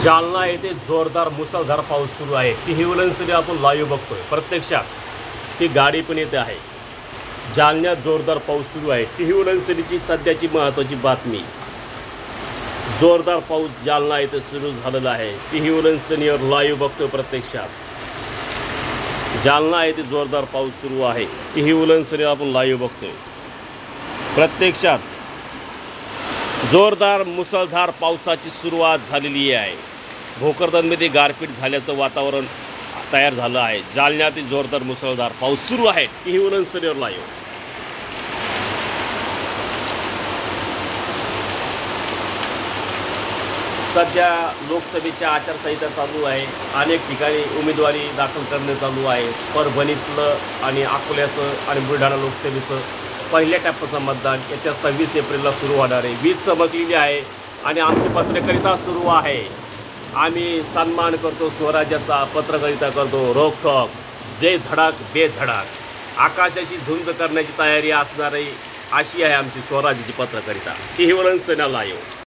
जालना येथे जोरदार मुसळधार पाऊस सुरू आहे। ती हिवलनसरी आपण लाईव्ह बघतोय। प्रत्यक्षात ती गाडी पण येते आहे। जालन्यात जोरदार पाऊस सुरू आहे। ती हिवलनसरीची सध्याची महत्त्वाची बातमी। जोरदार पाऊस जालना येथे सुरू झालेला आहे। ती हिवलनसरीवर लाईव्ह बघतोय। प्रत्यक्षात जालना येथे जोरदार पाऊस सुरू आहे। ती हिवलनसरी आपण लाईव्ह बघतोय। प्रत्यक्षात जोरदार मुसळधार पावसाची सुरुवात झालेली आहे। भोकरदनमध्ये गारपीट झाल्याचं वातावरण तयार झालं आहे। जालन्यातील जोरदार मुसळधार पाऊस सुरू आहे। ती हिवलनसरीवर लाईव्ह। सध्या लोकसभेच्या आचारसंहिता चालू आहे। अनेक ठिकाणी उमेदवारी दाखल करणे चालू आहे। परभणीतलं आणि अकोल्याचं आणि बुलढाणा लोकसभेचं पहिल्या टप्प्याचं मतदान येत्या 26 एप्रिलला सुरू होणार आहे। वीज चमकलेली आहे आणि आमची पत्रकारिता सुरू आहे। आम्ही सन्मान करतो स्वराज्याचा, पत्रकारिता करतो रोखोक, जे धडाक बेधडाक, आकाशाशी झुंज करण्याची तयारी असणारी अशी आहे आमची स्वराज्याची पत्रकारिता। ती हिवलनसरी लाईव्ह।